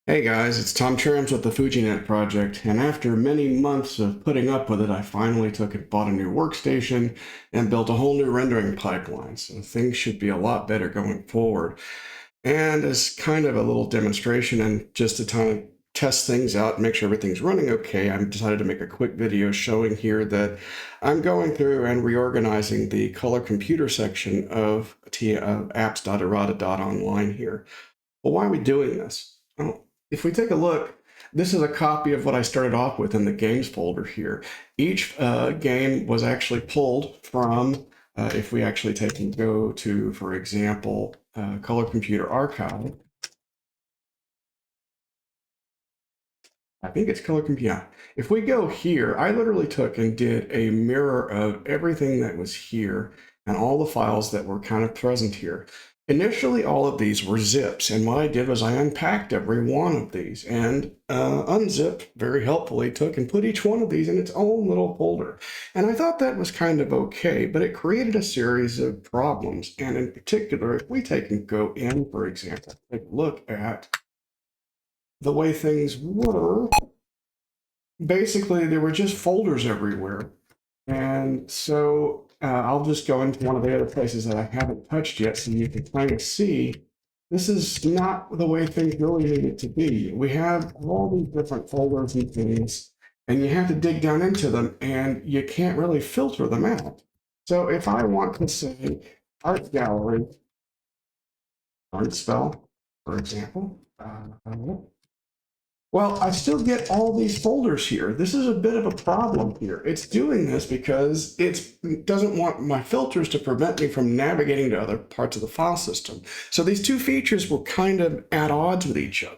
Hey guys, it's Tom Trams with the FujiNet project, and after many months of putting up with it, I finally took and bought a new workstation and built a whole new rendering pipeline, so things should be a lot better going forward. And as kind of a little demonstration and just to kind of test things out and make sure everything's running okay, I decided to make a quick video showing here that I'm going through and reorganizing the color computer section of Apps.irata.online here. Well, why are we doing this? Well, if we take a look, this is a copy of what I started off with in the games folder here. Each game was actually pulled from, if we actually take and go to, for example, Color Computer Archive. I think it's Color Computer. Yeah. If we go here, I literally took and did a mirror of everything that was here and all the files that were kind of present here. Initially, all of these were zips, and what I did was I unpacked every one of these and unzipped, very helpfully, took and put each one of these in its own little folder. And I thought that was kind of okay, but it created a series of problems. And in particular, if we take and go in, for example, take a look at the way things were, basically there were just folders everywhere. And so I'll just go into one of the other places that I haven't touched yet so you can kind of see this is not the way things really need it to be. We have all these different folders and things, and you have to dig down into them, and you can't really filter them out. So if I want to say art gallery, art spell, for example, well, I still get all these folders here. This is a bit of a problem here. It's doing this because it doesn't want my filters to prevent me from navigating to other parts of the file system. So these two features were kind of at odds with each other.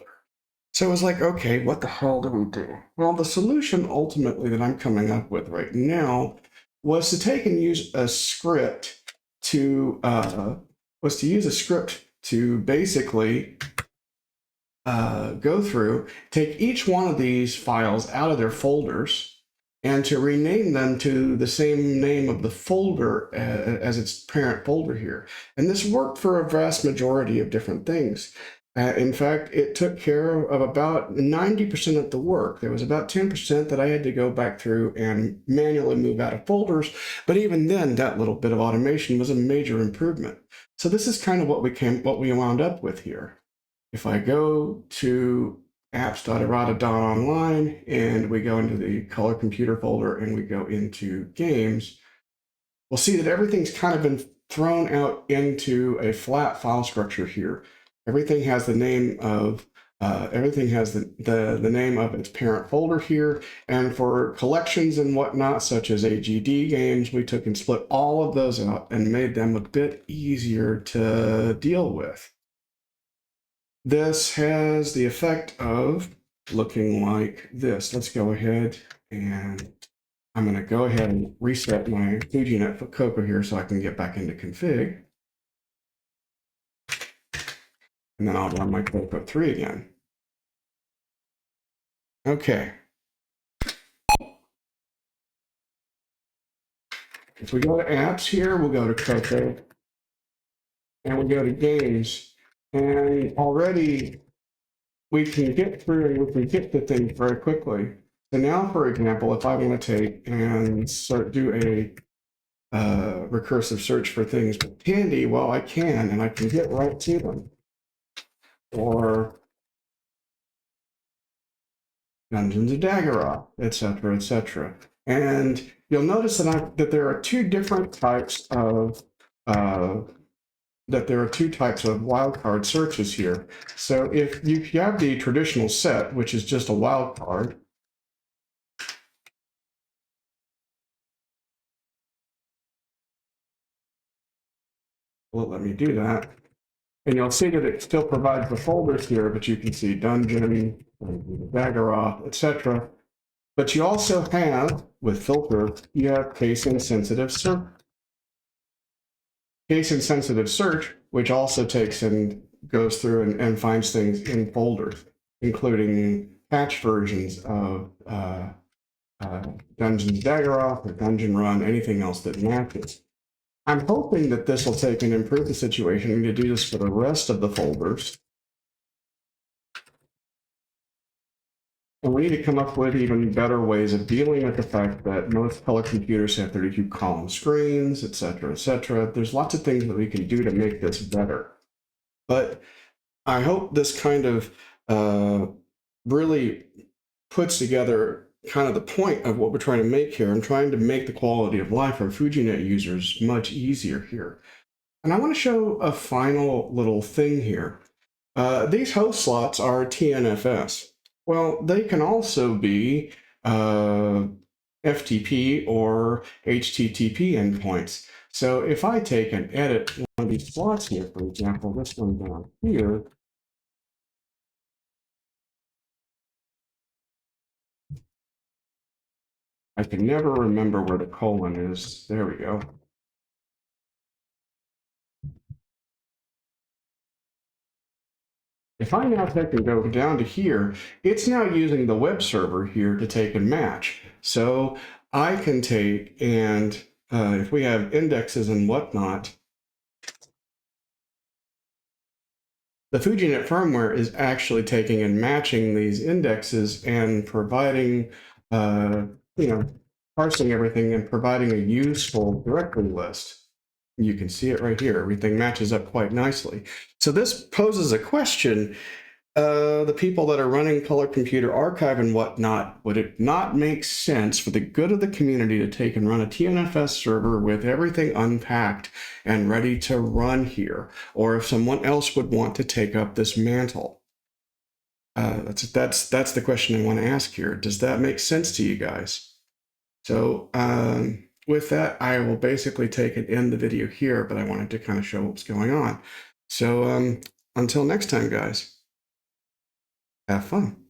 So it was like, okay, what the hell do we do? Well, the solution ultimately that I'm coming up with right now was to take and use a script to basically go through, take each one of these files out of their folders, and to rename them to the same name of the folder as its parent folder here. And this worked for a vast majority of different things. In fact, it took care of about 90% of the work. There was about 10% that I had to go back through and manually move out of folders. But even then, that little bit of automation was a major improvement. So this is kind of what we wound up with here. If I go to Apps.irata.online and we go into the color computer folder and we go into games, we'll see that everything's kind of been thrown out into a flat file structure here. Everything has the name of the name of its parent folder here. And for collections and whatnot, such as AGD games, we took and split all of those out and made them a bit easier to deal with. This has the effect of looking like this. Let's go ahead and I'm going to go ahead and reset my FujiNet for COCO here so I can get back into config. And then I'll run my COCO 3 again. Okay. If we go to apps here, we'll go to COCO and we'll go to games. And already we can get through and we can get the thing very quickly. So now, for example, if I want to take and do a recursive search for things with candy, well, I can, and I can get right to them. Or Dungeons of Daggerath, etc., etc. And you'll notice that there are two different types of wildcard searches here. So if you have the traditional set, which is just a wildcard, well, let me do that. And you'll see that it still provides the folders here, but you can see Dungeon, Daggerath, etc. But you also have, with filter, you have case-insensitive search. Case-insensitive search, which also takes and goes through and finds things in folders, including patch versions of Dungeons Daggerath or Dungeon Run, anything else that matches. I'm hoping that this will take and improve the situation and to do this for the rest of the folders. And we need to come up with even better ways of dealing with the fact that most color computers have 32 column screens, et cetera, et cetera. There's lots of things that we can do to make this better. But I hope this kind of really puts together kind of the point of what we're trying to make here. I'm trying to make the quality of life for FujiNet users much easier here. And I want to show a final little thing here. These host slots are TNFS. Well, they can also be FTP or HTTP endpoints. So if I take and edit one of these slots here, for example, this one down here, I can never remember where the colon is. There we go. If I now take and go down to here, it's now using the web server here to take and match. So I can take and if we have indexes and whatnot, the FujiNet firmware is actually taking and matching these indexes and providing, parsing everything and providing a useful directory list. You can see it right here. Everything matches up quite nicely. So this poses a question. The people that are running Color Computer Archive and whatnot, would it not make sense for the good of the community to take and run a TNFS server with everything unpacked and ready to run here? Or if someone else would want to take up this mantle? That's the question I want to ask here. Does that make sense to you guys? So with that, I will basically take and end the video here, but I wanted to kind of show what's going on. So until next time, guys, have fun.